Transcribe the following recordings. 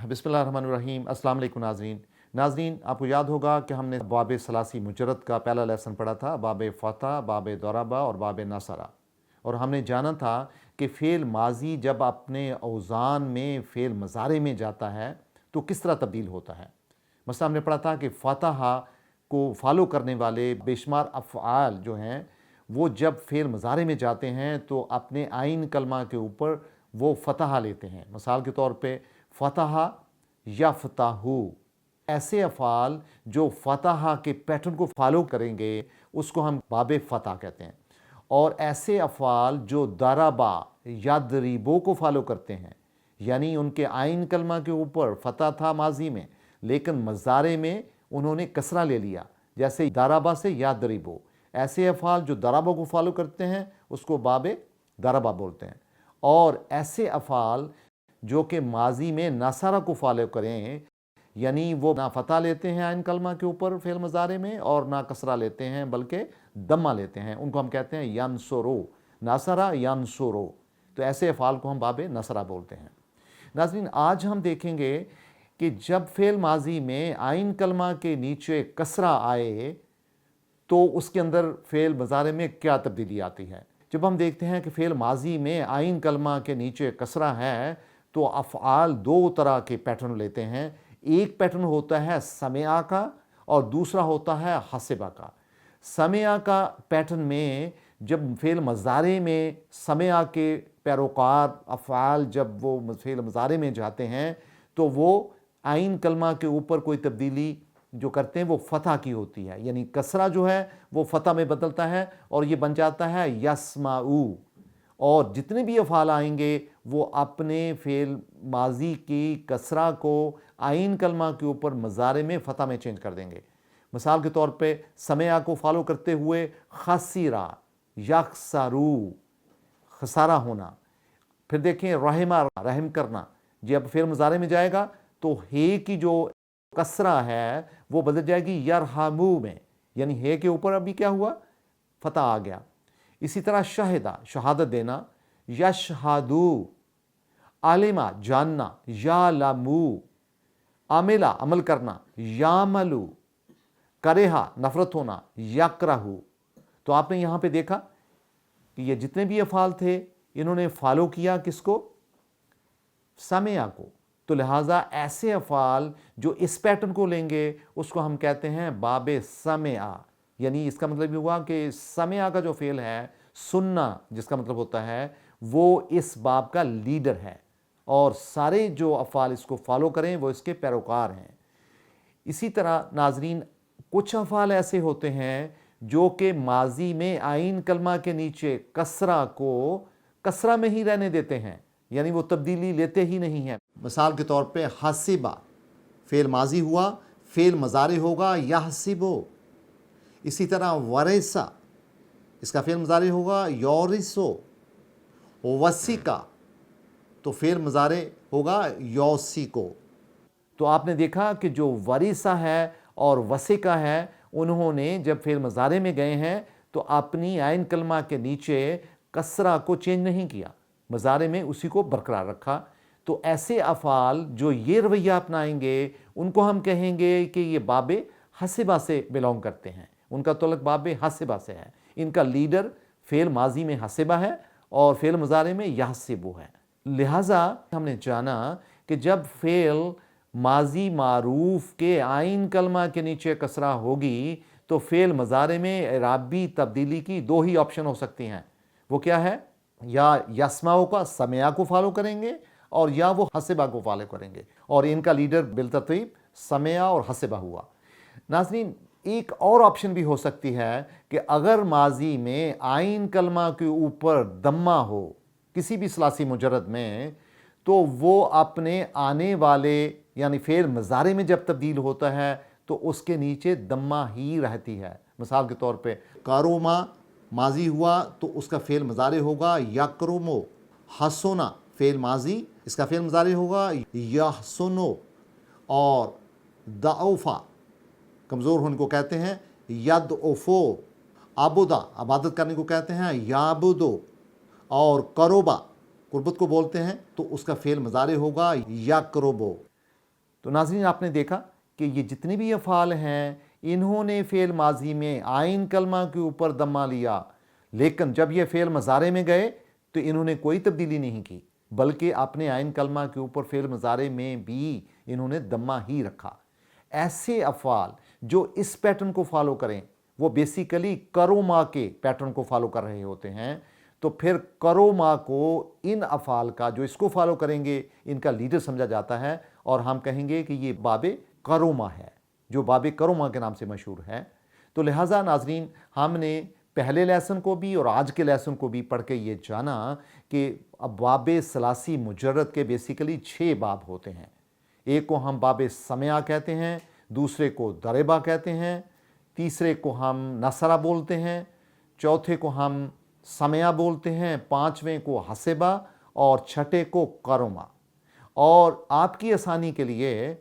बिस्मिल्लाहिर्रहमानिर्रहीम। अस्सलाम वालेकुम नाज़रीन, आपको याद होगा कि हमने बाब सलासी मुजरद का पहला लेसन पढ़ा था, बाब फ़तह, बाब दरबा और बाब नसरा। और हमने जाना था कि फ़ेल माजी जब अपने औज़ान में फ़ेल मज़ारे में जाता है तो किस तरह तब्दील होता है। मसला हमने पढ़ा था कि फ़तह को फॉलो करने वाले बेशुमार अफ़आल जो हैं वो जब फ़ेल मज़ारे में जाते हैं तो अपने आइन कलमा के ऊपर वो फ़तह लेते हैं। मिसाल के तौर पे फ़तह यफ़तहु, ऐसे अफ़ाल जो फ़तह के पैटर्न को फॉलो करेंगे उसको हम बाब फ़तह कहते हैं। और ऐसे अफ़ाल जो दरबा यदरिबो को फॉलो करते हैं, यानी उनके आइन कलमा के ऊपर फ़तह था माजी में लेकिन मज़ारे में उन्होंने कसरा ले लिया, जैसे दरबा से यदरिबो। ऐसे अफ़ाल जो दरबा को फॉलो करते हैं उसको बाब दरबा बोलते हैं। और ऐसे अफ़ाल जो कि माजी में नसरा को फॉलो करें, यानी वो ना फ़तह लेते हैं आइन कलमा के ऊपर फ़ेल मज़ारे में और ना कसरा लेते हैं बल्कि दम्मा लेते हैं, उनको हम कहते हैं यंसुरो, नसरा यंसुरो। तो ऐसे अफ़ाल को हम बाब नसरा बोलते हैं। नाज़रीन, आज हम देखेंगे कि जब फ़ेल माजी में आइन कलमा के नीचे कसरा आए तो उसके अंदर फ़ेल मज़ारे में क्या तब्दीली आती है। जब हम देखते हैं कि फ़ेल माजी में आइन कलमा के नीचे कसरा है तो अफ़आल दो तरह के पैटर्न लेते हैं। एक पैटर्न होता है समेआ का और दूसरा होता है हसिबा का। समेआ का पैटर्न में जब फ़ेल मज़ारे में समेआ के पैरोकार अफ़आल जब वो फ़ेल मज़ारे में जाते हैं तो वो आइन कलमा के ऊपर कोई तब्दीली जो करते हैं वो फ़तह की होती है, यानी कसरा जो है वो फ़तह में बदलता है और ये बन जाता है यस्माऊ। और जितने भी अफ़ाल आएंगे वो अपने फ़ेल माजी की कसरा को आइन कलमा के ऊपर मज़ारे में फ़तह में चेंज कर देंगे। मिसाल के तौर पे समेआ को फॉलो करते हुए खसीरा, यखसरू, खसारा होना। फिर देखें रहमा, रहम करना, जब फ़ेल मज़ारे में जाएगा तो हे की जो कसरा है वो बदल जाएगी यरहमू में, यानी हे के ऊपर अभी क्या हुआ, फ़तह आ गया। इसी तरह शाहिदा, शहादत देना, यशहादू, आलिमा, जानना, यालमू, आमिला, अमल करना, यामलू, करेहा, नफरत होना, यकरहू। तो आपने यहाँ पे देखा कि ये जितने भी अफ़ाल थे इन्होंने फॉलो किया किसको, समेआ को। तो लिहाजा ऐसे अफ़ाल जो इस पैटर्न को लेंगे उसको हम कहते हैं बाब समेआ, यानी इसका मतलब ये हुआ कि समेआ का जो फ़ेल है, सुन्ना जिसका मतलब होता है, वो इस बाब का लीडर है और सारे जो अफ़ाल इसको फॉलो करें वो इसके पैरोकार हैं। इसी तरह नाज़रीन, कुछ अफ़ाल ऐसे होते हैं जो कि माजी में आइन कलमा के नीचे कसरा को कसरा में ही रहने देते हैं, यानी वो तब्दीली लेते ही नहीं हैं। मिसाल के तौर पे हसिबा, फ़ेल माजी हुआ, फ़ेल मज़ारे होगा यहसिबो। इसी तरह वरेसा, इसका फ़ेल मज़ारे होगा योरिसो। वसीका, तो फ़ेल मज़ारे होगा योसिको। तो आपने देखा कि जो वरीसा है और वसीका है उन्होंने जब फ़ेल मज़ारे में गए हैं तो अपनी आइन कलमा के नीचे कसरा को चेंज नहीं किया, मज़ारे में उसी को बरकरार रखा। तो ऐसे अफ़ाल जो ये रवैया अपनाएंगे उनको हम कहेंगे कि ये बाब हसिबा से बिलोंग करते हैं, उनका तल्लुक़ बाब हसिबा से है। इनका लीडर फ़ेल माजी में हसिबा है और फ़ेल मज़ारे में यहसिबु है। लिहाजा हमने जाना कि जब फ़ेल माजी मारूफ के आइन कलमा के नीचे कसरा होगी तो फ़ेल मज़ारे में इराबी तब्दीली की दो ही ऑप्शन हो सकती हैं। वो क्या है, या यस्माओ का समेआ को फॉलो करेंगे और या वो हसिबा को फॉलो करेंगे, और इनका लीडर बिलतरतीब समेआ और हसिबा हुआ। नाज़रीन, एक और ऑप्शन भी हो सकती है कि अगर माजी में आइन कलमा के ऊपर दम्मा हो किसी भी सलासी मुजरद में तो वो अपने आने वाले यानी फ़ेल मज़ारे में जब तब्दील होता है तो उसके नीचे दम्मा ही रहती है। मिसाल के तौर पे कारोमा माजी हुआ तो उसका फ़ेल मज़ारे होगा यकरुमो। हसुना फ़ेल माजी, इसका फ़ेल मज़ारे होगा यहसुनो। और दऊफ़ा, कमज़ोर होने को कहते हैं यदउफ़ो। आबुदा, आबादत करने को कहते हैं याबुदो। और करोबा, कुर्बत को बोलते हैं तो उसका फ़ेल मज़ारे होगा यकरुबो। تو ناظرین آپ نے دیکھا کہ یہ جتنے بھی افعال ہیں انہوں نے فعل ماضی میں آئین کلمہ کے اوپر دمہ لیا، لیکن جب یہ فعل مضارع میں گئے تو انہوں نے کوئی تبدیلی نہیں کی، بلکہ اپنے آئین کلمہ کے اوپر فعل مضارع میں بھی انہوں نے دمہ ہی رکھا۔ ایسے افعال جو اس پیٹرن کو فالو کریں وہ بیسیکلی کرو ما کے پیٹرن کو فالو کر رہے ہوتے ہیں، تو پھر کرو ما کو ان افعال کا جو اس کو فالو کریں گے ان کا لیڈر سمجھا جاتا ہے، اور ہم کہیں گے کہ یہ باب کرو ما ہے، جو باب کرو ما کے نام سے مشہور ہے۔ تو لہٰذا ناظرین ہم نے پہلے لیسن کو بھی اور آج کے لیسن کو بھی پڑھ کے یہ جانا کہ باب ثلاثی مجرد کے بیسیکلی 6 باب ہوتے ہیں۔ ایک کو ہم باب سمعہ کہتے ہیں، دوسرے کو ضربہ کہتے ہیں، تیسرے کو ہم نصرہ بولتے ہیں، چوتھے کو ہم سمعہ بولتے ہیں، پانچویں کو حسبہ اور چھٹے کو کرما۔ اور آپ کی آسانی کے لیے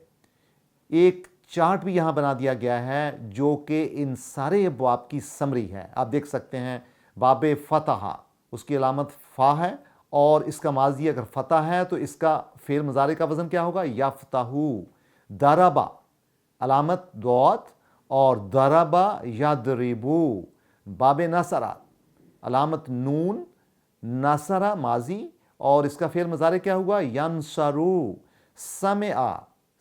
ایک چارٹ بھی یہاں بنا دیا گیا ہے جو کہ ان سارے ابواب کی سمری ہے۔ آپ دیکھ سکتے ہیں باب فتح، اس کی علامت فا ہے، اور اس کا ماضی اگر فتح ہے تو اس کا فعل مضارع کا وزن کیا ہوگا؟ یفتحو۔ ضربہ علامت ضاد اور ضربہ یضربو۔ باب نصرہ علامت نون، نصرہ ماضی اور اس کا فعل مضارع کیا ہوا؟ ینصرو۔ سمع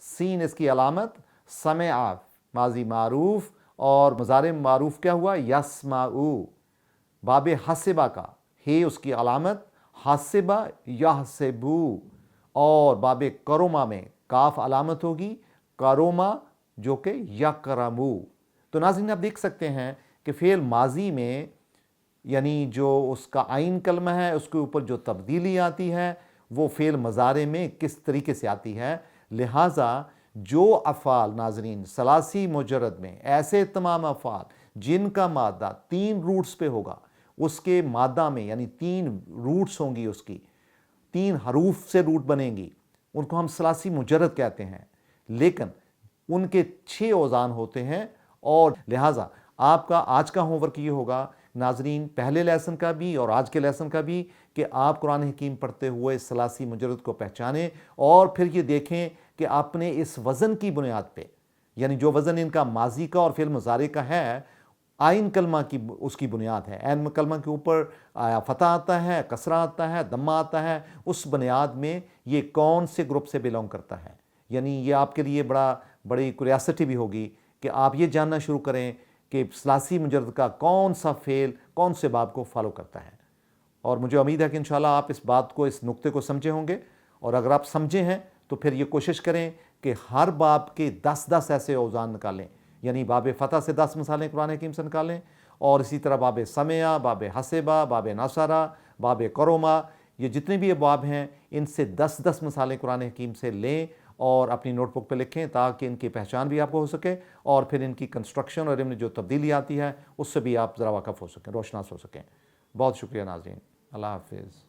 سین اس کی علامت، سمع ماضی معروف اور مضارع معروف کیا ہوا؟ یسمعو۔ باب حسبہ کا ہے اس کی علامت، حسبہ یحسبو۔ اور باب کرما میں کاف علامت ہوگی کرما جو کہ یکرمو۔ تو ناظرین آپ دیکھ سکتے ہیں کہ فعل ماضی میں یعنی جو اس کا آئین کلمہ ہے اس کے اوپر جو تبدیلی آتی ہے وہ فعل مضارع میں کس طریقے سے آتی ہے۔ لہٰذا جو افعال ناظرین ثلاثی مجرد میں، ایسے تمام افعال جن کا مادہ 3 روٹس پہ ہوگا، اس کے مادہ میں یعنی 3 روٹس ہوں گی، اس کی 3 حروف سے روٹ بنیں گی، ان کو ہم ثلاثی مجرد کہتے ہیں، لیکن ان کے 6 اوزان ہوتے ہیں۔ اور لہٰذا آپ کا آج کا ہوم ورک یہ ہوگا ناظرین، پہلے لیسن کا بھی اور آج کے لیسن کا بھی، کہ آپ قرآن حکیم پڑھتے ہوئے ثلاثی مجرد کو پہچانیں اور پھر یہ دیکھیں کہ آپ نے اس وزن کی بنیاد پہ، یعنی جو وزن ان کا ماضی کا اور فعل مضارع کا ہے، آئین کلمہ کی اس کی بنیاد ہے، عین کلمہ کے اوپر فتح آتا ہے، کسرہ آتا ہے، دمہ آتا ہے، اس بنیاد میں یہ کون سے گروپ سے بیلونگ کرتا ہے۔ یعنی یہ آپ کے لیے بڑی کیوریاسٹی بھی ہوگی کہ آپ یہ جاننا شروع کریں کہ ثلاثی مجرد کا کون سا فعل کون سے باب کو فالو کرتا ہے۔ اور مجھے امید ہے کہ انشاءاللہ آپ اس بات کو، اس نقطے کو سمجھے ہوں گے، اور اگر آپ سمجھے ہیں تو پھر یہ کوشش کریں کہ ہر باب کے 10 ایسے اوزان نکالیں، یعنی باب فتح سے 10 مثالیں قرآن حکیم سے نکالیں، اور اسی طرح باب سمعہ، باب حسبہ، باب نصرہ، باب کرما، یہ جتنے بھی ابواب ہیں ان سے 10 مثالیں قرآن حکیم سے لیں اور اپنی نوٹ بک پہ لکھیں تاکہ ان کی پہچان بھی آپ کو ہو سکے، اور پھر ان کی کنسٹرکشن اور ان میں جو تبدیلی آتی ہے اس سے بھی آپ ذرا واقف ہو سکیں، روشناس ہو سکیں۔ بہت شکریہ ناظرین، اللہ حافظ۔